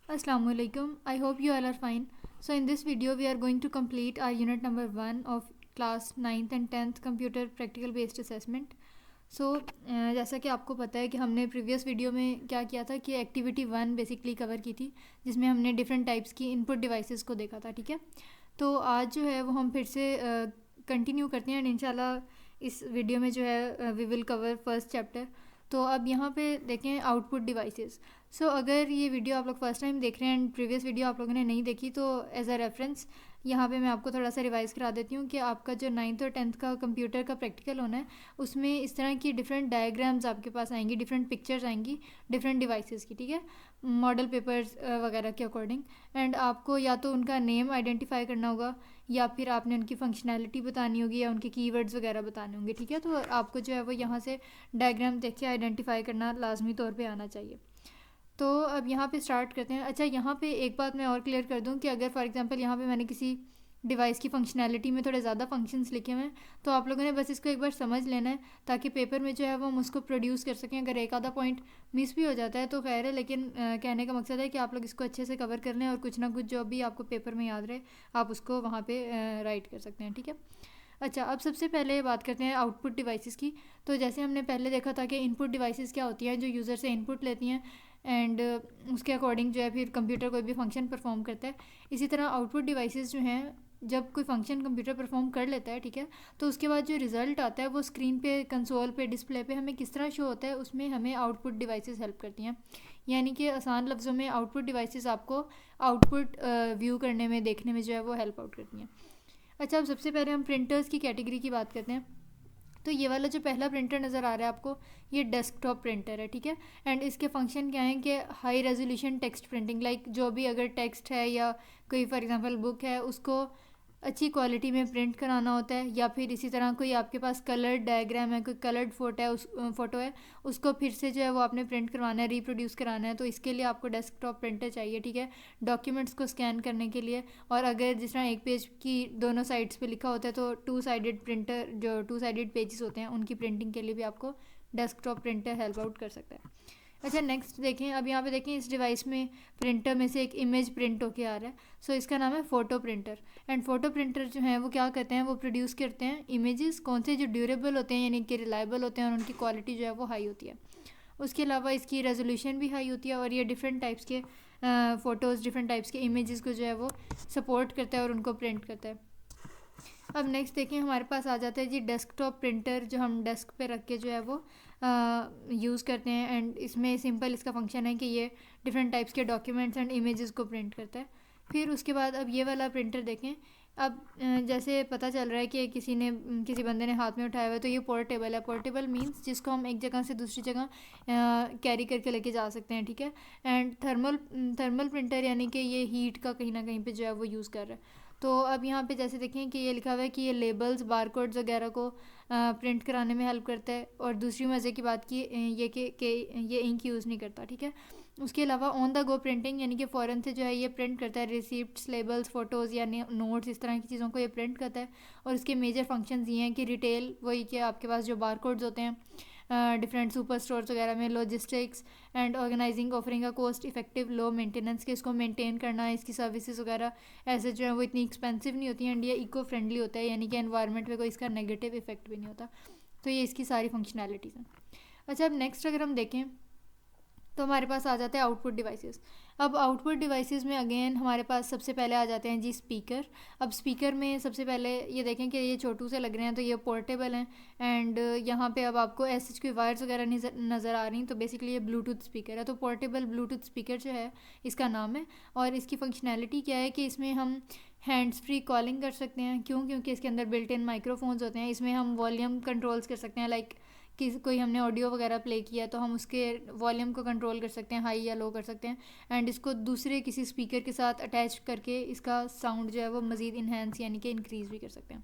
Assalamu alaikum. I hope you all are fine. So in this video we are going to complete our unit number 1 of class 9th and 10th computer practical based assessment. सो जैसा कि आपको पता है कि हमने previous video में क्या किया था कि एक्टिविटी 1 बेसिकली कवर की थी, जिसमें हमने डिफरेंट टाइप्स की इनपुट डिवाइसेस को देखा था. ठीक है, तो आज जो है वो हम फिर से कंटिन्यू करते हैं एंड इंशाल्लाह इस वीडियो में जो है we will cover first chapter. तो अब यहाँ पे देखें आउटपुट डिवाइसेस. सो अगर ये वीडियो आप लोग फर्स्ट टाइम देख रहे हैं एंड प्रीवियस वीडियो आप लोगों ने नहीं देखी, तो एज अ रेफरेंस यहाँ पे मैं आपको थोड़ा सा रिवाइज़ करा देती हूँ कि आपका जो 9th और 10th का कंप्यूटर का प्रैक्टिकल होना है उसमें इस तरह की डिफरेंट डायग्राम्स आपके पास आएंगी, डिफरेंट पिक्चर्स आएंगी डिफरेंट डिवाइसेस की. ठीक है, मॉडल पेपर्स वगैरह के अकॉर्डिंग. एंड आपको या तो उनका नेम आइडेंटिफाई करना होगा या फिर आपने उनकी फंक्शनैलिटी बतानी होगी या उनके कीवर्ड्स वगैरह बताने होंगे. ठीक है, तो आपको जो है वो यहाँ से डायग्राम देख के आइडेंटिफाई करना लाजमी तौर पे आना चाहिए. तो अब यहाँ पे स्टार्ट करते हैं. अच्छा, यहाँ पे एक बात मैं और क्लियर कर दूँ कि अगर फॉर एग्जांपल यहाँ पे मैंने किसी डिवाइस की फंक्शनैलिटी में थोड़े ज़्यादा फंक्शंस लिखे हुए हैं, तो आप लोगों ने बस इसको एक बार समझ लेना है ताकि पेपर में जो है वो हम उसको प्रोड्यूस कर सकें. अगर एक आधा पॉइंट मिस भी हो जाता है तो खैर है, लेकिन कहने का मकसद है कि आप लोग इसको अच्छे से कवर कर लें और कुछ ना कुछ जो भी आपको पेपर में याद रहे आप उसको वहाँ पर राइट कर सकते हैं. ठीक है. अच्छा, अब सबसे पहले बात करते हैं आउटपुट डिवाइसेस की. तो जैसे हमने पहले देखा था कि इनपुट डिवाइसेस क्या होती हैं, जो यूज़र से इनपुट लेती हैं एंड उसके अकॉर्डिंग जो है फिर कंप्यूटर कोई भी फंक्शन परफॉर्म करता है. इसी तरह आउटपुट डिवाइसेस जो हैं, जब कोई फंक्शन कंप्यूटर परफॉर्म कर लेता है, ठीक है, तो उसके बाद जो रिज़ल्ट आता है वो स्क्रीन पे, कंसोल पे, डिस्प्ले पे हमें किस तरह शो होता है, उसमें हमें आउटपुट डिवाइसेस हेल्प करती हैं. यानी कि आसान लफ्ज़ों में आउटपुट डिवाइसेस आपको आउटपुट व्यू करने में, देखने में जो है वो हेल्प आउट करती हैं. अच्छा, अब सबसे पहले हम प्रिंटर्स की कैटेगरी की बात करते हैं. तो ये वाला जो पहला प्रिंटर नज़र आ रहा है आपको, ये डेस्कटॉप प्रिंटर है. ठीक है, एंड इसके फंक्शन क्या हैं कि high resolution text printing, like जो भी अगर टेक्स्ट है या कोई फॉर एग्जांपल बुक है उसको अच्छी क्वालिटी में प्रिंट कराना होता है. या फिर इसी तरह कोई आपके पास कलर्ड डायग्राम है, कोई कलर्ड फ़ोटो है, उसको फिर से जो है वो आपने प्रिंट करवाना है, रिप्रोड्यूस कराना है, तो इसके लिए आपको डेस्कटॉप प्रिंटर चाहिए. ठीक है, डॉक्यूमेंट्स को स्कैन करने के लिए. और अगर जिस तरह एक पेज की दोनों साइड्स पे लिखा होता है तो टू साइडेड प्रिंटर, जो टू साइडेड पेजेस होते हैं, उनकी प्रिंटिंग के लिए भी आपको डेस्कटॉप प्रिंटर हेल्प आउट कर सकता है. अच्छा, नेक्स्ट देखें. अब यहाँ पे देखें इस डिवाइस में प्रिंटर में से एक इमेज प्रिंट होके आ रहा है. सो इसका नाम है photo printer. And photo printer जो है वो क्या करते हैं, वो प्रोड्यूस करते हैं इमेजेस, कौन से, जो ड्यूरेबल होते हैं यानी कि रिलायबल होते हैं और उनकी क्वालिटी जो है वो हाई होती है. उसके अलावा इसकी रेजोल्यूशन भी हाई होती है और ये डिफरेंट टाइप्स के फ़ोटोज़, डिफरेंट टाइप्स के इमेजेस को जो है वो सपोर्ट करता है और उनको प्रिंट करता है. अब नेक्स्ट देखें, हमारे पास आ जाता है जी डेस्कटॉप प्रिंटर, जो हम डेस्क पे रख के जो है वो यूज़ करते हैं. एंड इसमें सिंपल इसका फंक्शन है कि ये डिफरेंट टाइप्स के डॉक्यूमेंट्स एंड इमेजेस को प्रिंट करता है. फिर उसके बाद अब ये वाला प्रिंटर देखें. अब जैसे पता चल रहा है कि किसी बंदे ने हाथ में उठाया हुआ है, तो ये पोर्टेबल है. पोर्टेबल मींस जिसको हम एक जगह से दूसरी जगह कैरी करके लेके जा सकते हैं. ठीक है, एंड थर्मल प्रिंटर यानी कि ये हीट का कहीं ना कहीं पे जो है वो यूज़ कर रहा है. तो अब यहाँ पे जैसे देखें कि ये लिखा हुआ है कि ये लेबल्स, बारकोड्स वगैरह को प्रिंट कराने में हेल्प करता है. और दूसरी मज़े की बात की ये कि ये इंक यूज़ नहीं करता. ठीक है, उसके अलावा ऑन द गो प्रिंटिंग यानी कि फ़ौरन से जो है ये प्रिंट करता है. रिसिप्ट्स, लेबल्स, फ़ोटोज़ या नोट्स, इस तरह की चीज़ों को ये प्रिंट करता है. और इसके मेजर फंक्शंस ये हैं कि रिटेल, वही कि आपके पास जो बारकोड्स होते हैं डिफरेंट सुपर स्टोर्स वगैरह में, logistics and organising, offering a cost effective low maintenance, के इसको मेंटेन करना है, इसकी सर्विसेज वगैरह ऐसे जो है वो इतनी एक्सपेंसिव नहीं होती हैं. एंड ये इको फ्रेंडली होता है यानी कि एनवायरनमेंट पे कोई इसका नेगेटिव इफेक्ट भी नहीं होता. तो ये इसकी सारी फंक्शनैलिटीज़ हैं. अच्छा, अब नेक्स्ट अगर हम देखें तो हमारे पास आ जाते हैं आउटपुट डिवाइसेस. अब आउटपुट डिवाइसेस में अगेन हमारे पास सबसे पहले आ जाते हैं जी स्पीकर. अब स्पीकर में सबसे पहले ये देखें कि ये छोटू से लग रहे हैं, तो ये पोर्टेबल हैं. एंड यहाँ पे अब आपको ऐसे कोई वायर्स वगैरह नज़र आ रही, तो बेसिकली ये ब्लूटूथ स्पीकर है. तो पोर्टेबल ब्लूटूथ स्पीकर जो है इसका नाम है. और इसकी फंक्शनैलिटी क्या है कि इसमें हम हैंड्स फ्री कॉलिंग कर सकते हैं. क्यों? क्योंकि इसके अंदर बिल्ट इन माइक्रोफोन्स होते हैं. इसमें हम वॉल्यूम कंट्रोल्स कर सकते हैं, लाइक कि कोई हमने ऑडियो वगैरह प्ले किया तो हम उसके वॉल्यूम को कंट्रोल कर सकते हैं, हाई या लो कर सकते हैं. एंड इसको दूसरे किसी स्पीकर के साथ अटैच करके इसका साउंड जो है वो मज़ीद इन्हेंस यानी कि इंक्रीज़ भी कर सकते हैं.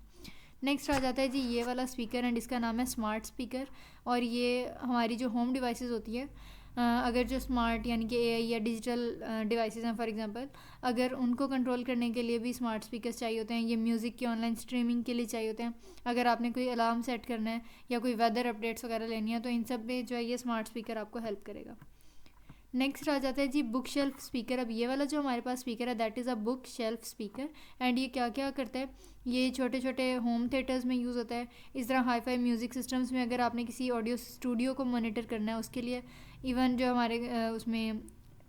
नेक्स्ट आ जाता है जी ये वाला स्पीकर एंड इसका नाम है स्मार्ट स्पीकर. और ये हमारी जो होम डिवाइसेस होती है, अगर जो स्मार्ट यानी कि एआई या डिजिटल डिवाइसेस हैं फॉर एग्जांपल, अगर उनको कंट्रोल करने के लिए भी स्मार्ट स्पीकर्स चाहिए होते हैं. ये म्यूज़िक की ऑनलाइन स्ट्रीमिंग के लिए चाहिए होते हैं. अगर आपने कोई अलार्म सेट करना है या कोई वेदर अपडेट्स वगैरह लेनी है, तो इन सब में जो है ये स्मार्ट स्पीकर आपको हेल्प करेगा. नेक्स्ट आ जाता है जी बुक शेल्फ स्पीकर। अब ये वाला जो हमारे पास स्पीकर है that is a book shelf speaker. And ये क्या क्या करता है, ये छोटे छोटे होम थिएटर्स में यूज़ होता है। इस तरह हाई फाई म्यूज़िक सिस्टम्स में अगर आपने किसी ऑडियो स्टूडियो को मॉनिटर करना है उसके लिए, इवन जो हमारे उसमें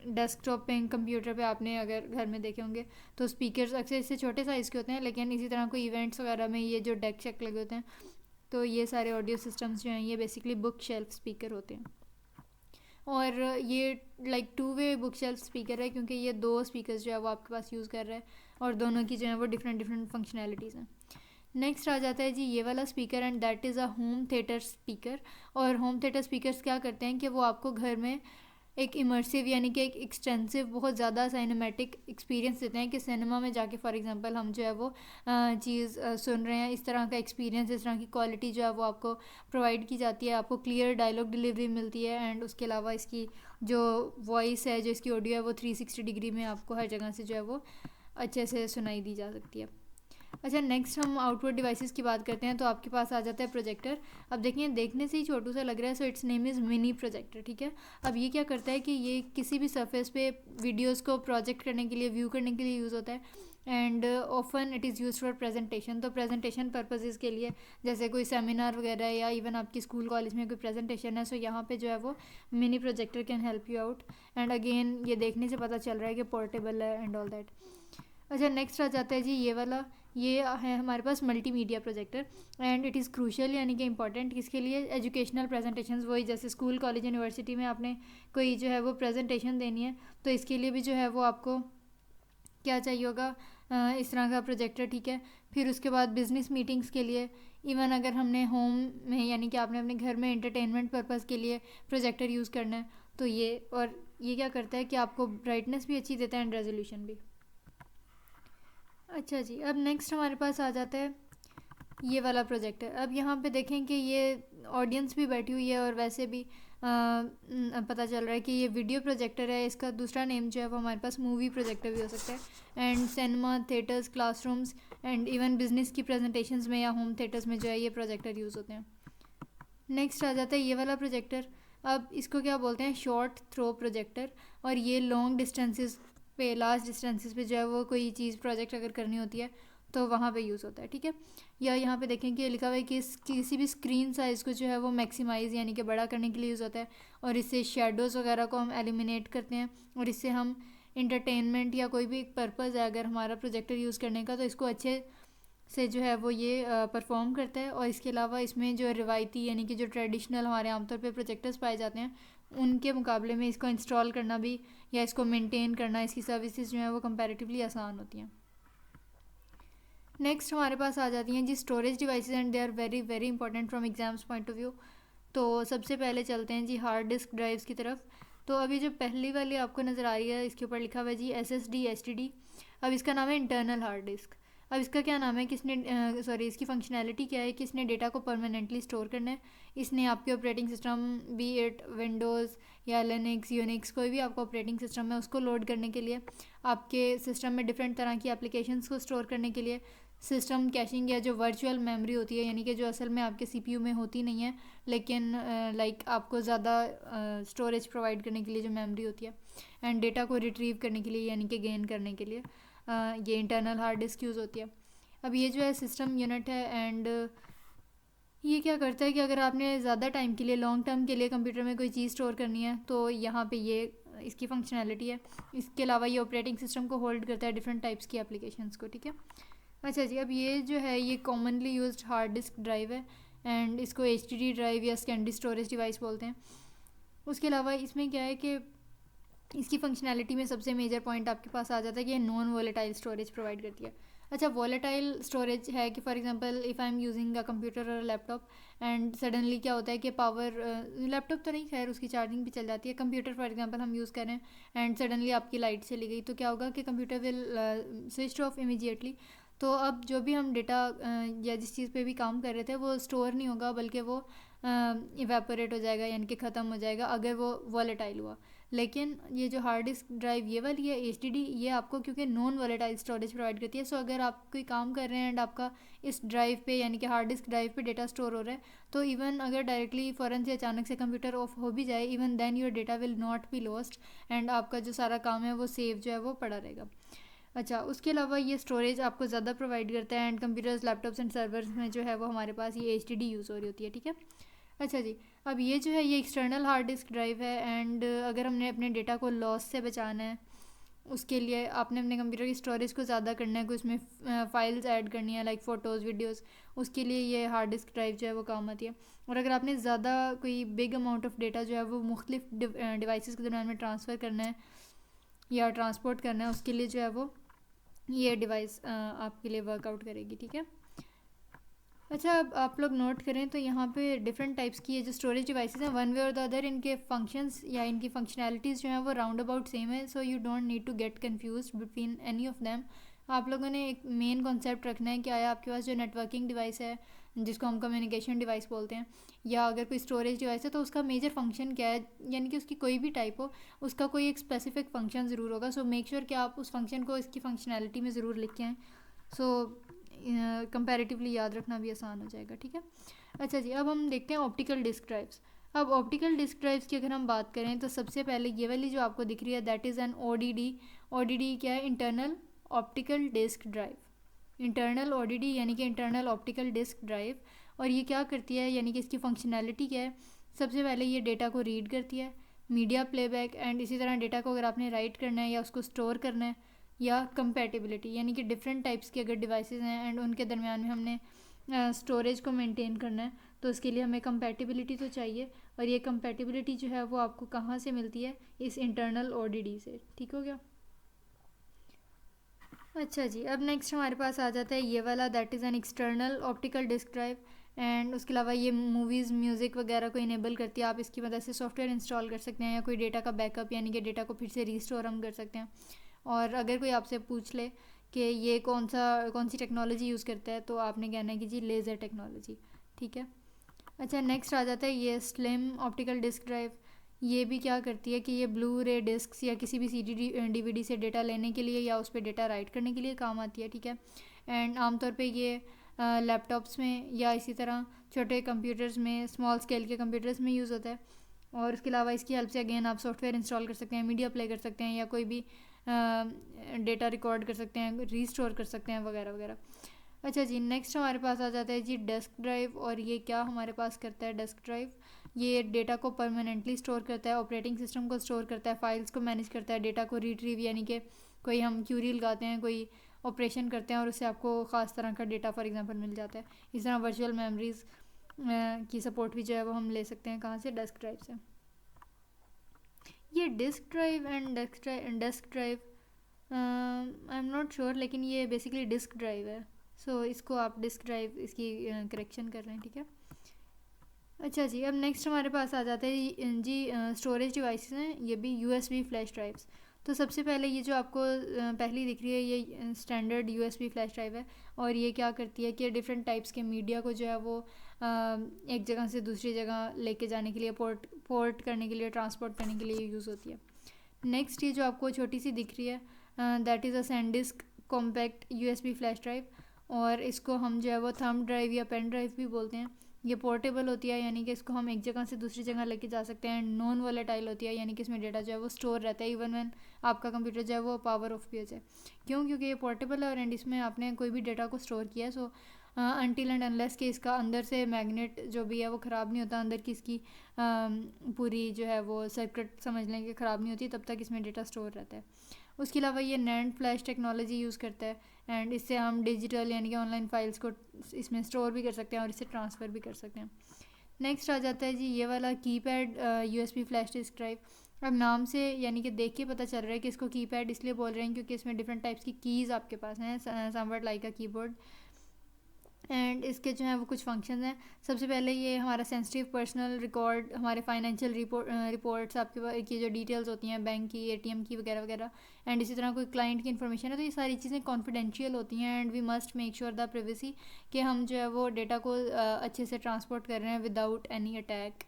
डेस्कटॉप पे कंप्यूटर पे आपने अगर घर में देखे होंगे तो स्पीकर्स अक्सर इससे छोटे साइज़ के होते हैं, लेकिन इसी तरह कोई इवेंट्स वगैरह में ये जो डेक शेक लगे होते हैं, तो ये सारे ऑडियो सिस्टम्स जो हैं ये बेसिकली बुक शेल्फ स्पीकर होते हैं। और ये like two way book shelf speaker है, क्योंकि ये दो स्पीकर्स जो है वो आपके पास यूज़ कर रहा है और दोनों की जो है वो डिफरेंट डिफरेंट फंक्शनैलिटीज़ हैं। नेक्स्ट आ जाता है जी ये वाला speaker and that is a home theatre speaker. और होम थिएटर स्पीकर्स क्या करते हैं कि वो आपको घर में एक इमर्सिव यानी कि एक एक्सटेंसिव बहुत ज़्यादा सिनेमैटिक एक्सपीरियंस देते हैं कि सिनेमा में जाके फॉर एग्जांपल हम जो है वो चीज़ सुन रहे हैं, इस तरह का एक्सपीरियंस, इस तरह की क्वालिटी जो है वो आपको प्रोवाइड की जाती है, आपको क्लियर डायलॉग डिलीवरी मिलती है। एंड उसके अलावा इसकी जो वॉइस है, जो इसकी ऑडियो है वो 360 डिग्री में आपको हर जगह से जो है वो अच्छे से सुनाई दी जा सकती है। अच्छा, नेक्स्ट हम आउटवर्ड डिवाइसेस की बात करते हैं तो आपके पास आ जाता है प्रोजेक्टर। अब देखिए देखने से ही छोटू सा लग रहा है, so it's name is mini projector, ठीक है। अब ये क्या करता है कि ये किसी भी सरफेस पे वीडियोस को प्रोजेक्ट करने के लिए, व्यू करने के लिए यूज़ होता है। And often it is use for presentation. तो प्रेजेंटेशन पर्पजेज़ के लिए, जैसे कोई सेमिनार वगैरह या इवन आपकी स्कूल कॉलेज में कोई प्रेजेंटेशन है, सो यहाँ पे जो है वो mini projector can help you out. And again ये देखने से पता चल रहा है कि पोर्टेबल है एंड ऑल दैट। अच्छा, नेक्स्ट आ जाता है जी ये वाला, ये है हमारे पास multimedia projector and it is crucial यानी कि इंपॉर्टेंट किसके लिए, एजुकेशनल प्रेजेंटेशंस। वही जैसे स्कूल कॉलेज यूनिवर्सिटी में आपने कोई जो है वो प्रेजेंटेशन देनी है तो इसके लिए भी जो है वो आपको क्या चाहिए होगा, इस तरह का प्रोजेक्टर, ठीक है। फिर उसके बाद बिज़नेस मीटिंग्स के लिए, इवन अगर हमने होम में यानी कि आपने अपने घर में एंटरटेनमेंट पर्पज़ के लिए प्रोजेक्टर यूज़ करना है तो ये, और ये क्या करता है कि आपको ब्राइटनेस भी अच्छी देता है एंड रेजोल्यूशन भी। अच्छा जी, अब नेक्स्ट हमारे पास आ जाता है ये वाला प्रोजेक्टर। अब यहाँ पे देखें कि ये ऑडियंस भी बैठी हुई है और वैसे भी पता चल रहा है कि ये वीडियो प्रोजेक्टर है। इसका दूसरा नेम जो है वो हमारे पास मूवी प्रोजेक्टर भी हो सकता है। And cinema, theatres, classrooms and even business की प्रेजेंटेशंस में या होम थिएटर्स में जो है ये प्रोजेक्टर यूज़ होते हैं। नेक्स्ट आ जाता है ये वाला प्रोजेक्टर। अब इसको क्या बोलते हैं, शॉर्ट थ्रो प्रोजेक्टर। और ये लॉन्ग डिस्टेंसेस पे, लार्ज डिस्टेंसेस पे जो है वो कोई चीज़ प्रोजेक्ट अगर करनी होती है तो वहाँ पे यूज़ होता है, ठीक है। या यहाँ पे देखें कि लिखा हुआ है कि किसी भी स्क्रीन साइज़ को जो है वो मैक्सिमाइज़ यानी कि बड़ा करने के लिए यूज़ होता है। और इससे शेडोज़ वगैरह को हम एलिमिनेट करते हैं और इससे हम इंटरटेनमेंट या कोई भी एक पर्पज़ है अगर हमारा प्रोजेक्टर यूज़ करने का तो इसको अच्छे से जो है वो ये परफॉर्म करता है। और इसके अलावा इसमें जो रिवायती यानी कि जो ट्रेडिशनल हमारे आमतौर पे प्रोजेक्टर्स पाए जाते हैं उनके मुकाबले में इसको इंस्टॉल करना भी या इसको मेंटेन करना, इसकी सर्विसेज जो है वो कंपैरेटिवली आसान होती हैं। नेक्स्ट हमारे पास आ जाती हैं जी storage devices and they are very very important from exams point of view. तो सबसे पहले चलते हैं जी हार्ड डिस्क ड्राइव्स की तरफ। तो अभी जो पहली वाली आपको नज़र आ रही है इसके ऊपर लिखा हुआ है जी SSD STD। अब इसका नाम है इंटरनल हार्ड डिस्क। अब इसका क्या नाम है, किसने सॉरी इसकी फंक्शनैलिटी क्या है कि इसने डेटा को परमानेंटली स्टोर करना है। इसने आपके operating system B it Windows या लिनक्स यूनिक्स कोई भी आपका ऑपरेटिंग सिस्टम है उसको लोड करने के लिए, आपके सिस्टम में डिफरेंट तरह की एप्लीकेशंस को स्टोर करने के लिए, सिस्टम कैशिंग या जो वर्चुअल मेमोरी होती है यानी कि जो असल में आपके CPU में होती नहीं है लेकिन लाइक आपको ज़्यादा स्टोरेज प्रोवाइड करने के लिए जो मेमोरी होती है, एंड डेटा को रिट्रीव करने के लिए यानी कि गेन करने के लिए ये इंटरनल हार्ड डिस्क यूज़ होती है। अब ये जो है सिस्टम यूनिट है एंड ये क्या करता है कि अगर आपने ज़्यादा टाइम के लिए, लॉन्ग टर्म के लिए कंप्यूटर में कोई चीज़ स्टोर करनी है तो यहाँ पे ये इसकी फंक्शनैलिटी है। इसके अलावा ये ऑपरेटिंग सिस्टम को होल्ड करता है डिफरेंट टाइप्स की एप्लीकेशंस को, ठीक है। अच्छा जी, अब ये जो है ये commonly used hard disk drive है एंड इसको HDD ड्राइव या सेकेंडरी स्टोरेज डिवाइस बोलते हैं। उसके अलावा इसमें क्या है कि इसकी फंक्शनैलिटी में सबसे मेजर पॉइंट आपके पास आ जाता है कि ये नॉन वॉलेटाइल स्टोरेज प्रोवाइड करती है। अच्छा, वॉलेटाइल स्टोरेज है कि for example if I am using a computer और लैपटॉप एंड सडनली क्या होता है कि पावर, लैपटॉप तो नहीं खैर उसकी चार्जिंग भी चल जाती है, कंप्यूटर फॉर एग्जांपल हम यूज़ करें एंड सडनली आपकी लाइट चली गई तो क्या होगा कि computer will switch off immediately. तो अब जो भी हम डेटा या जिस चीज़ पे भी काम कर रहे थे वो स्टोर नहीं होगा बल्कि वो इवेपोरेट हो जाएगा यानी कि ख़त्म हो जाएगा अगर वो वॉलेटाइल हुआ। लेकिन ये जो हार्ड डिस्क ड्राइव ये वाली है HDD, ये आपको क्योंकि नॉन वॉलेटाइल स्टोरेज प्रोवाइड करती है। सो अगर आप कोई काम कर रहे हैं एंड आपका इस ड्राइव पे यानी कि हार्ड डिस्क ड्राइव पे डेटा स्टोर हो रहा है, तो इवन अगर डायरेक्टली फ़ौरन से अचानक से कंप्यूटर ऑफ हो भी जाए, even then your data will not be lost and आपका जो सारा काम है वो सेव जो है वो पड़ा रहेगा। अच्छा, उसके अलावा ये स्टोरेज आपको ज़्यादा प्रोवाइड करता है and computers, laptops and servers में जो है वो हमारे पास ये HDD यूज़ हो रही होती है, ठीक है। अच्छा जी, अब ये जो है ये एक्सटर्नल हार्ड डिस्क ड्राइव है एंड अगर हमने अपने डेटा को लॉस से बचाना है, उसके लिए आपने अपने कंप्यूटर की स्टोरेज को ज़्यादा करना है, कोई उसमें फाइल्स ऐड करनी है लाइक फ़ोटोज़, वीडियोज़, उसके लिए ये हार्ड डिस्क ड्राइव जो है वो काम आती है। और अगर आपने ज़्यादा कोई बिग अमाउंट ऑफ डेटा जो है वो मुख्तलिफ डिवाइसेस के दरम्यान में ट्रांसफ़र करना है या ट्रांसपोर्ट करना है, उसके लिए जो है वो ये डिवाइस आपके लिए वर्कआउट करेगी, ठीक है। अच्छा, अब आप लोग नोट करें तो यहाँ पे डिफरेंट टाइप्स की ये जो स्टोरेज डिवाइसेस हैं, वन वे और द अदर इनके फंक्शंस या इनकी फंक्शनैलिटीज़ जो हैं वो राउंड अबाउट सेम है। So you don't need to get confuse between any of them. आप लोगों ने एक मेन कॉन्सेप्ट रखना है कि आया आपके पास जो नेटवर्किंग डिवाइस है जिसको हम कम्युनिकेशन डिवाइस बोलते हैं, या अगर कोई स्टोरेज डिवाइस है तो उसका मेजर फंक्शन क्या है, यानी कि उसकी कोई भी टाइप हो उसका कोई एक स्पेसिफिक फंक्शन ज़रूर होगा। सो मेक श्योर कि आप उस फंक्शन को इसकी फंक्शनैलिटी में ज़रूर लिखें। सो कंपैरेटिवली याद रखना भी आसान हो जाएगा, ठीक है। अच्छा जी, अब हम देखते हैं ऑप्टिकल डिस्क ड्राइव्स। अब ऑप्टिकल डिस्क ड्राइव्स की अगर हम बात करें तो सबसे पहले ये वाली जो आपको दिख रही है that is an ODD। ODD क्या है? Internal optical disk drive. Internal ODD यानी कि इंटरनल ऑप्टिकल डिस्क ड्राइव। और ये क्या करती है, यानी कि इसकी फंक्शनैलिटी क्या है? सबसे पहले ये डेटा को रीड करती है, मीडिया प्लेबैक एंड इसी तरह डेटा को अगर आपने राइट करना है या उसको स्टोर करना है, या कंपैटिबिलिटी यानी कि डिफरेंट टाइप्स के अगर डिवाइसेस हैं एंड उनके दरमियान में हमने स्टोरेज को मेंटेन करना है तो उसके लिए हमें कंपैटिबिलिटी तो चाहिए। और ये कंपैटिबिलिटी जो है वो आपको कहाँ से मिलती है? इस इंटरनल ODD से, ठीक हो गया। अच्छा जी, अब नेक्स्ट हमारे पास आ जाता है ये वाला that is an external optical disk drive and उसके अलावा ये मूवीज़, म्यूज़िक वगैरह को इनेबल करती है। आप इसकी मदद से सॉफ्टवेयर इंस्टॉल कर सकते हैं या कोई डेटा का बैकअप यानी कि डेटा को फिर से रीस्टोर हम कर सकते हैं। और अगर कोई आपसे पूछ ले कि ये कौन सी टेक्नोलॉजी यूज़ करता है तो आपने कहना है कि जी लेज़र टेक्नोलॉजी, ठीक है। अच्छा, नेक्स्ट आ जाता है ये स्लिम ऑप्टिकल डिस्क ड्राइव। ये भी क्या करती है कि ये ब्लू रे डिस्क या किसी भी CD DVD से डेटा लेने के लिए या उस पर डेटा राइट करने के लिए काम आती है, ठीक है। एंड आमतौर पे ये लैपटॉप्स में या इसी तरह छोटे कंप्यूटर्स में, स्मॉल स्केल के कंप्यूटर्स में यूज़ होता है। और इसके अलावा इसकी हेल्प से अगेन आप सॉफ्टवेयर इंस्टॉल कर सकते हैं, मीडिया प्ले कर सकते हैं या कोई भी डेटा रिकॉर्ड कर सकते हैं, रीस्टोर कर सकते हैं वगैरह वगैरह। अच्छा जी, नेक्स्ट हमारे पास आ जाता है जी डेस्क ड्राइव। और ये क्या हमारे पास करता है डेस्क ड्राइव? ये डेटा को परमानेंटली स्टोर करता है, ऑपरेटिंग सिस्टम को स्टोर करता है, फाइल्स को मैनेज करता है, डेटा को रिट्रीव यानी कि कोई हम क्यूरी लगाते हैं, कोई ऑपरेशन करते हैं और उससे आपको ख़ास तरह का डेटा फॉर एग्जांपल मिल जाता है। इस तरह वर्चुअल मेमोरीज़ की सपोर्ट भी जो है वो हम ले सकते हैं कहाँ से? डेस्क ड्राइव से। ये disk drive and desk drive I am not sure, लेकिन ये बेसिकली डिस्क ड्राइव है। सो इसको आप डिस्क ड्राइव इसकी करेक्शन कर रहे हैं, ठीक है। अच्छा जी, अब नेक्स्ट हमारे पास आ जाता है जी स्टोरेज डिवाइसेस हैं, ये भी USB फ्लैश ड्राइव्स। तो सबसे पहले ये जो आपको पहली दिख रही है ये स्टैंडर्ड USB फ्लैश ड्राइव है। और ये क्या करती है कि डिफरेंट टाइप्स के मीडिया को जो है वो एक जगह से दूसरी जगह लेके जाने के लिए, पोर्ट करने के लिए, ट्रांसपोर्ट करने के लिए यूज़ होती है। नेक्स्ट ये जो आपको छोटी सी दिख रही है that is a SanDisk compact USB flash drive. और इसको हम जो है वो थंब ड्राइव या पेन ड्राइव भी बोलते हैं। ये पोर्टेबल होती है यानी कि इसको हम एक जगह से दूसरी जगह लेके जा सकते हैं। नॉन वॉलेटाइल होती है यानी कि इसमें डेटा जो है वो स्टोर रहता है इवन व्हेन आपका कंप्यूटर जो है वो पावर ऑफ भी हो जाए। क्यों? क्योंकि ये पोर्टेबल है और एंड इसमें आपने कोई भी डेटा को स्टोर किया है। सो अनटिल एंड अनलेस कि इसका अंदर से मैग्नेट जो भी है वो ख़राब नहीं होता, अंदर की इसकी पूरी जो है वो सर्किट समझ लें कि ख़राब नहीं होती, तब तक इसमें डेटा स्टोर रहता है। उसके अलावा ये नैंड फ्लैश टेक्नोलॉजी यूज़ करता है एंड इससे हम डिजिटल यानी कि ऑनलाइन फाइल्स को इसमें स्टोर भी कर सकते हैं और इससे ट्रांसफ़र भी कर सकते हैं। नेक्स्ट आ जाता है जी ये वाला keypad USB flash disk drive. अब नाम से यानी कि देख के पता चल रहा है कि इसको कीपैड इसलिए बोल रहे हैं क्योंकि इसमें डिफरेंट टाइप्स की कीज़ आपके पास हैं, somewhat like a keyboard. And इसके जो है वो कुछ फंक्शन हैं। सबसे पहले ये हमारा सेंसिटिव पर्सनल रिकॉर्ड, हमारे फाइनेंशियल रिपोर्ट्स आपके की जो डिटेल्स होती हैं बैंक की, ATM की वगैरह वगैरह, एंड इसी तरह कोई क्लाइंट की इन्फॉर्मेशन है तो ये सारी चीज़ें कॉन्फिडेंशियल होती हैं and we must make sure the privacy कि हम जो है वो डेटा को अच्छे से ट्रांसपोर्ट कर रहे हैं without any attack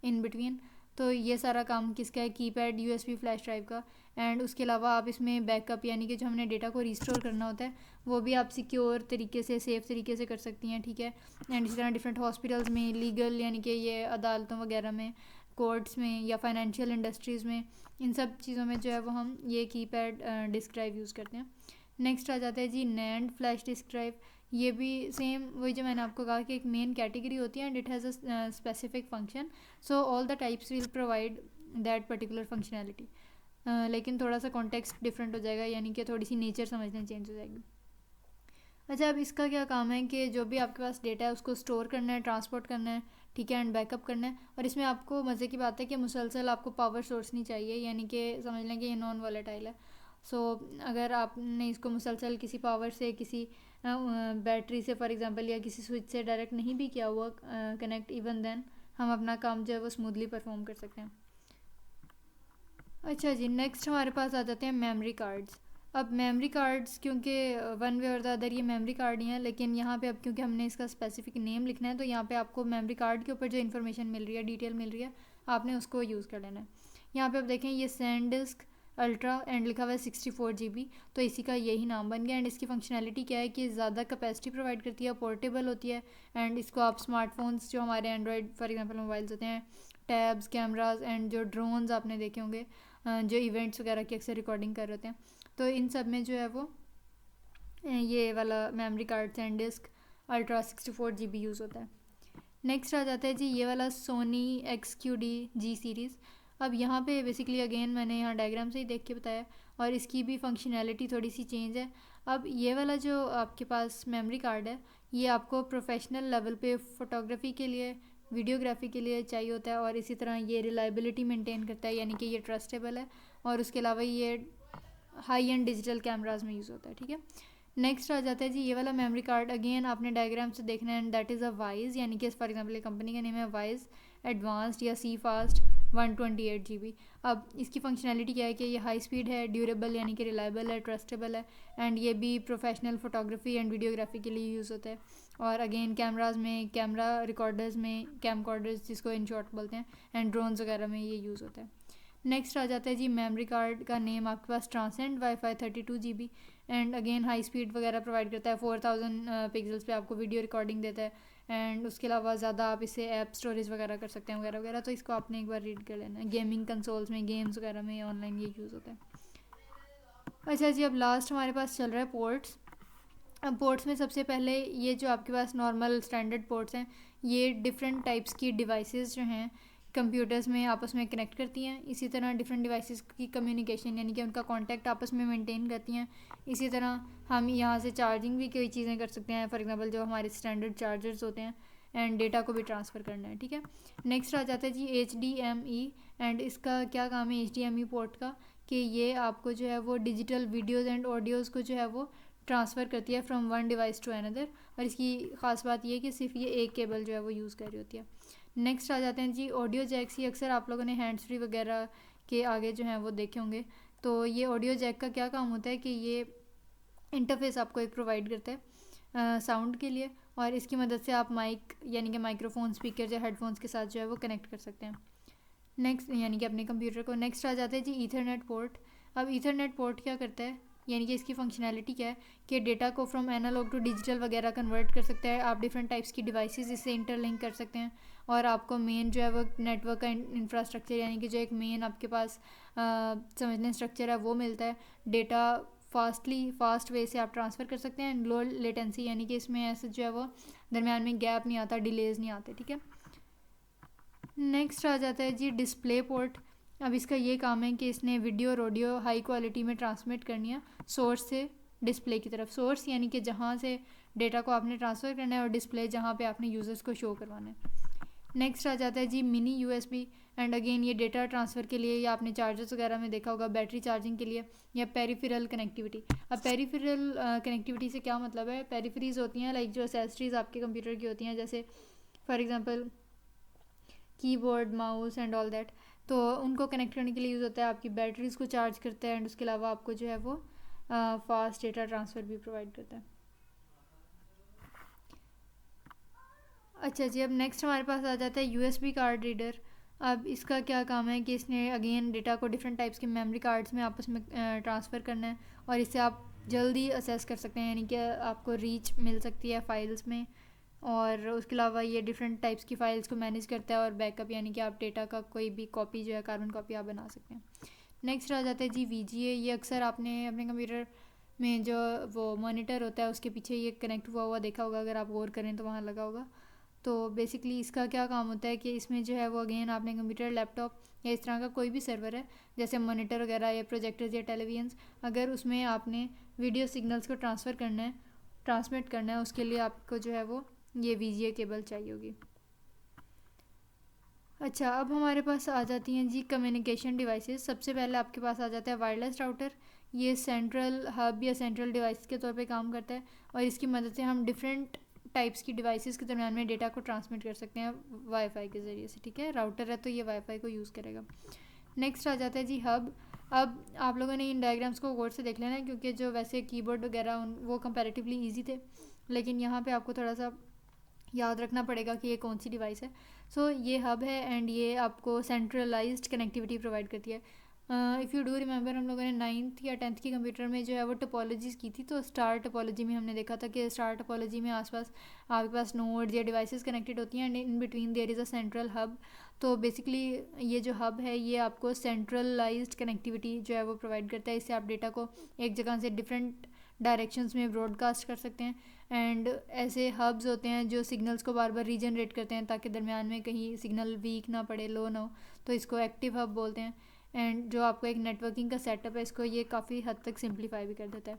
in between. तो ये सारा काम किसका है, कीपैड यूएसबी फ्लैश ड्राइव का। एंड उसके अलावा आप इसमें बैकअप यानी कि जो हमने डेटा को रिस्टोर करना होता है वो भी आप सिक्योर तरीके से, सेफ़ तरीके से कर सकती हैं, ठीक है। एंड इसी तरह डिफरेंट हॉस्पिटल्स में, लीगल यानी कि ये अदालतों वगैरह में, कोर्ट्स में या फाइनेंशियल इंडस्ट्रीज़ में, इन सब चीज़ों में जो है वो हम ये कीपैड डिस्क ड्राइव यूज़ करते हैं। नेक्स्ट आ जाता है जी नैंड फ्लैश डिस्क ड्राइव। ये भी सेम वही जो मैंने आपको कहा कि एक मेन कैटेगरी होती है and it has a specific function, so all the types will provide that particular functionality. लेकिन थोड़ा सा कॉन्टेक्स्ट डिफरेंट हो जाएगा, यानी कि थोड़ी सी नेचर समझने चेंज हो जाएगी। अच्छा, अब इसका क्या काम है कि जो भी आपके पास डेटा है उसको स्टोर करना है, ट्रांसपोर्ट करना है, ठीक है, एंड बैकअप करना है। और इसमें आपको मज़े की बात है कि मुसलसल आपको पावर सोर्स नहीं चाहिए, यानी कि समझ लें कि ये नॉन वॉलेटाइल है। सो अगर आपने इसको मुसलसल किसी पावर से, किसी बैटरी से फॉर एग्जांपल, या किसी स्विच से डायरेक्ट नहीं भी किया हुआ कनेक्ट, इवन देन हम अपना काम जो है वो स्मूथली परफॉर्म कर सकते हैं। अच्छा जी, नेक्स्ट हमारे पास आ जाते हैं मेमोरी कार्ड्स। अब मेमोरी कार्ड्स क्योंकि वन वे और द अदर ये मेमोरी कार्ड ही हैं, लेकिन यहाँ पे अब क्योंकि हमने इसका स्पेसिफिक नेम लिखना है तो यहाँ पे आपको मेमोरी कार्ड के ऊपर जो इन्फॉर्मेशन मिल रही है, डिटेल मिल रही है, आपने उसको यूज़ कर लेना है। यहाँ पे आप देखें ये सैनडिस्क अल्ट्रा एंड लिखा हुआ है 64 GB, तो इसी का यही नाम बन गया। एंड इसकी फंक्शनैलिटी क्या है कि ज़्यादा कैपेसिटी प्रोवाइड करती है, पोर्टेबल होती है, एंड इसको आप स्मार्टफोन्स जो हमारे एंड्रॉयड फॉर एग्जांपल मोबाइल्स होते हैं, टैब्स, कैमराज एंड जो ड्रोन्स आपने देखे होंगे जो इवेंट्स वगैरह की अक्सर रिकॉर्डिंग कर रहे होते हैं, तो इन सब में जो है वो ये वाला memory card SanDisk ultra 64 GB use होता है। नेक्स्ट आ जाता है जी ये वाला सोनी XQD-G सीरीज़। अब यहाँ पे बेसिकली अगेन मैंने यहाँ डायग्राम से ही देख के बताया, और इसकी भी फंक्शनैलिटी थोड़ी सी चेंज है। अब ये वाला जो आपके पास मेमोरी कार्ड है ये आपको प्रोफेशनल लेवल पे फ़ोटोग्राफी के लिए, वीडियोग्राफी के लिए चाहिए होता है, और इसी तरह ये रिलायबिलिटी मेंटेन करता है, यानी कि ये ट्रस्टेबल है, और उसके अलावा ये हाई एंड डिजिटल कैमराज में यूज़ होता है, ठीक है। नेक्स्ट आ जाता है जी ये वाला मेमोरी कार्ड। अगेन आपने डायग्राम से देखना है, and that is a wise, यानी कि फॉर एग्जांपल कंपनी का नेम है वाइज एडवांस्ड या सी फास्ट 128 GB। अब इसकी फंक्शनैलिटी क्या है कि ये हाई स्पीड है, ड्यूरेबल यानी कि रिलायबल है, ट्रस्टेबल है, एंड ये भी प्रोफेशनल फोटोग्राफी एंड वीडियोग्राफी के लिए यूज़ होता है। और अगेन कैमराज में, कैमरा रिकॉर्डर्स में, कैमकॉर्डर्स जिसको इन शॉर्ट बोलते हैं, एंड ड्रोन्स वगैरह में ये यूज़ होता है। नेक्स्ट आ जाता है जी मेमोरी कार्ड का नेम आपके पास Transcend wifi 32 GB, and again high speed वगैरह प्रोवाइड करता है, 4000 पिक्सल्स पे आपको वीडियो रिकॉर्डिंग देता है, एंड उसके अलावा ज़्यादा आप इससे ऐप स्टोरेज वगैरह कर सकते हैं वगैरह वगैरह, तो इसको आपने एक बार रीड कर लेना है। गेमिंग कंसोल्स में, गेम्स वगैरह में ऑनलाइन ये यूज़ होता है। अच्छा जी, अब लास्ट हमारे पास चल रहा है पोर्ट्स। अब पोर्ट्स में सबसे पहले ये जो आपके पास नॉर्मल स्टैंडर्ड पोर्ट्स हैं, ये डिफरेंट टाइप्स की डिवाइसेस जो हैं कंप्यूटर्स में आपस में कनेक्ट करती हैं। इसी तरह डिफरेंट डिवाइसेस की कम्युनिकेशन यानी कि उनका कांटेक्ट आपस में मेंटेन करती हैं। इसी तरह हम यहाँ से चार्जिंग भी कई चीज़ें कर सकते हैं, फॉर एग्जांपल जो हमारे स्टैंडर्ड चार्जर्स होते हैं, एंड डेटा को भी ट्रांसफ़र करना है, ठीक है। नेक्स्ट आ जाता है जी HDMI, एंड इसका क्या काम है HDMI पोर्ट का, कि ये आपको जो है वो डिजिटल वीडियोज़ एंड ऑडियोज़ को जो है वो ट्रांसफ़र करती है from one device to another, और इसकी ख़ास बात ये है कि सिर्फ ये एक केबल जो है वो यूज़ कर रही होती है। नेक्स्ट आ जाते हैं जी ऑडियो जैक्स। ये अक्सर आप लोगों ने हैंड्स फ्री वगैरह के आगे जो हैं वो देखे होंगे। तो ये ऑडियो जैक का क्या काम होता है कि ये इंटरफेस आपको एक प्रोवाइड करता है साउंड के लिए, और इसकी मदद से आप माइक यानी कि माइक्रोफोन, स्पीकर या हेडफोन्स के साथ जो है वो कनेक्ट कर सकते हैं नेक्स्ट, यानी कि अपने कंप्यूटर को। नेक्स्ट आ जाता है जी ईथरनेट पोर्ट। अब ईथरनेट पोर्ट क्या करता है, यानी कि इसकी फंक्शनैलिटी क्या है कि डेटा को फ्रॉम एनालॉग टू डिजिटल वगैरह कन्वर्ट कर सकता है। आप डिफरेंट टाइप्स की डिवाइसेस इससे इंटरलिंक कर सकते हैं, और आपको मेन जो है वो नेटवर्क का इंफ्रास्ट्रक्चर यानी कि जो एक मेन आपके पास समझने स्ट्रक्चर है वो मिलता है। डेटा फास्ट वे से आप ट्रांसफ़र कर सकते हैं, लो लेटेंसी यानी कि इसमें ऐसे जो है वो दरमियान में गैप नहीं आता, डिलेज नहीं आते, ठीक है। नेक्स्ट आ जाता है जी डिस्प्ले पोर्ट। अब इसका ये काम है कि इसने वीडियो और ऑडियो हाई क्वालिटी में ट्रांसमिट करनी है सोर्स से डिस्प्ले की तरफ। सोर्स यानी कि जहाँ से डेटा को आपने ट्रांसफ़र करना है, और डिस्प्ले जहाँ पे आपने यूज़र्स को शो करवाना है। नेक्स्ट आ जाता है जी मिनी USB, एंड अगेन ये डेटा ट्रांसफ़र के लिए, या आपने चार्जर्स वगैरह में देखा होगा बैटरी चार्जिंग के लिए, या पेरिफेरल कनेक्टिविटी। अब पेरिफेरल कनेक्टिविटी से क्या मतलब है, पेरिफेरीज होती हैं लाइक जो एसेसरीज आपके कंप्यूटर की होती हैं, जैसे for example keyboard, mouse and all that, तो उनको कनेक्ट करने के लिए यूज़ होता है। आपकी बैटरीज़ को चार्ज करता है, एंड उसके अलावा आपको जो है वो फास्ट डेटा ट्रांसफ़र भी प्रोवाइड करता है। अच्छा जी, अब नेक्स्ट हमारे पास आ जाता है USB कार्ड रीडर। अब इसका क्या काम है कि इसने अगेन डेटा को डिफरेंट टाइप्स के मेमोरी कार्ड्स में आपस में ट्रांसफ़र करना है और इससे आप जल्दी असेस कर सकते हैं, यानी कि आपको रीच मिल सकती है फ़ाइल्स में। और उसके अलावा ये डिफरेंट टाइप्स की फ़ाइल्स को मैनेज करता है और बैकअप, यानी कि आप डेटा का कोई भी कॉपी जो है कार्बन कॉपी आप बना सकते हैं। नेक्स्ट आ जाता है जी VGA। ये अक्सर आपने अपने कंप्यूटर में जो वो मॉनिटर होता है उसके पीछे ये कनेक्ट हुआ हुआ देखा होगा, अगर आप गौर करें तो वहाँ लगा होगा। तो बेसिकली इसका क्या काम होता है कि इसमें जो है वो अगेन आपने कंप्यूटर, लैपटॉप या इस तरह का कोई भी सर्वर है जैसे मॉनिटर वगैरह या प्रोजेक्टर्स या टेलीविजन्स, अगर उसमें आपने वीडियो सिग्नल्स को ट्रांसमिट करना है उसके लिए आपको जो है वो ये VGA केबल चाहिए होगी। अच्छा, अब हमारे पास आ जाती हैं जी कम्युनिकेशन डिवाइसेस। सबसे पहले आपके पास आ जाता है वायरलेस राउटर। ये सेंट्रल हब या सेंट्रल डिवाइस के तौर पे काम करता है और इसकी मदद से हम डिफरेंट टाइप्स की डिवाइसेस के दरमियान में डेटा को ट्रांसमिट कर सकते हैं वाईफाई के ज़रिए से। ठीक है, राउटर है तो ये वाईफाई को यूज़ करेगा। नेक्स्ट आ जाता है जी हब। अब आप लोगों ने इन डायग्राम्स को गौर से देख लेना है क्योंकि जो वैसे कीबोर्ड वगैरह वो कंपैरेटिवली ईजी थे, लेकिन यहाँ पे आपको थोड़ा सा याद रखना पड़ेगा कि ये कौन सी डिवाइस है। सो ये हब है एंड ये आपको सेंट्रलाइज्ड कनेक्टिविटी प्रोवाइड करती है। इफ़ यू डू रिमेंबर, हम लोगों ने 9th या 10th की कंप्यूटर में जो है वो टोपोलॉजीज़ की थी। तो स्टार टोपोलॉजी में हमने देखा था कि स्टार टोपोलॉजी में आसपास आपके पास नोड्स या डिवाइसेस कनेक्टेड होती हैं and in between their is a central hub. तो बेसिकली ये जो हब है ये आपको सेंट्रलाइज्ड कनेक्टिविटी जो है वो प्रोवाइड करता है। इससे आप डेटा को एक जगह से डिफरेंट डायरेक्शंस में ब्रॉडकास्ट कर सकते हैं। एंड ऐसे हब्स होते हैं जो सिग्नल्स को बार बार रीजनरेट करते हैं ताकि दरमियान में कहीं सिग्नल वीक ना पड़े, लो ना हो, तो इसको एक्टिव हब बोलते हैं। एंड जो आपको एक नेटवर्किंग का सेटअप है इसको ये काफ़ी हद तक सिंप्लीफाई भी कर देता है।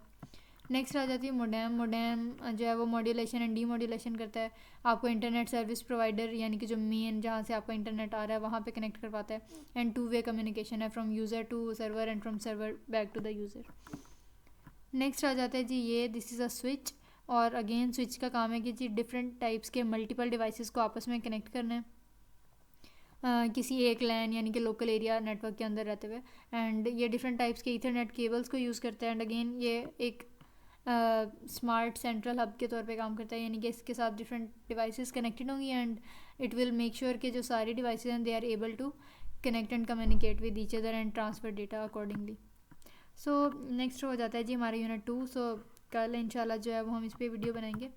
नेक्स्ट आ जाती है मोडेम। मोडेम जो है वो मॉड्यूलेशन एंड डीमॉड्यूलेशन करता है। आपको इंटरनेट सर्विस प्रोवाइडर यानी कि जो मेन जहाँ से आपका इंटरनेट आ रहा है वहाँ पे कनेक्ट करवाता है। एंड 2-वे कम्युनिकेशन है from user to server and from server back to the user. Next आ जाता है जी ये दिस इज़ अ स्विच। और अगेन स्विच का काम है कि जी डिफरेंट टाइप्स के मल्टीपल डिवाइसेस को आपस में कनेक्ट करना है किसी एक लैन यानी कि लोकल एरिया नेटवर्क के अंदर रहते हुए। एंड ये डिफरेंट टाइप्स के ईथरनेट केबल्स को यूज़ करता है एंड अगेन ये एक स्मार्ट सेंट्रल हब के तौर पे काम करता है, यानी कि इसके साथ डिफरेंट डिवाइसेस कनेक्टेड होंगी and it will make sure कि जो सारी डिवाइसेस हैं they are able to connect and communicate with each other and transfer data accordingly. So next हो जाता है जी हमारा यूनिट 2। सो कल इंशाल्लाह जो है वो हम इस पर वीडियो बनाएंगे।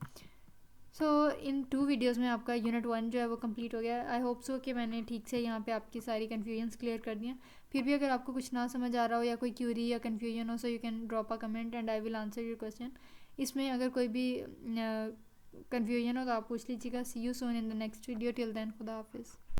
सो इन 2 वीडियोज़ में आपका यूनिट 1 जो है वो कंप्लीट हो गया। आई होप सो कि मैंने ठीक से यहाँ पे आपकी सारी कन्फ्यूजन्स क्लियर कर दिए। फिर भी अगर आपको कुछ ना समझ आ रहा हो या कोई क्यूरी या कन्फ्यूजन हो, so you can drop a comment and I will answer your question. इसमें अगर कोई भी कन्फ्यूजन हो तो आप पूछ लीजिएगा। See you soon in the next video. Till then खुदा हाफिज़।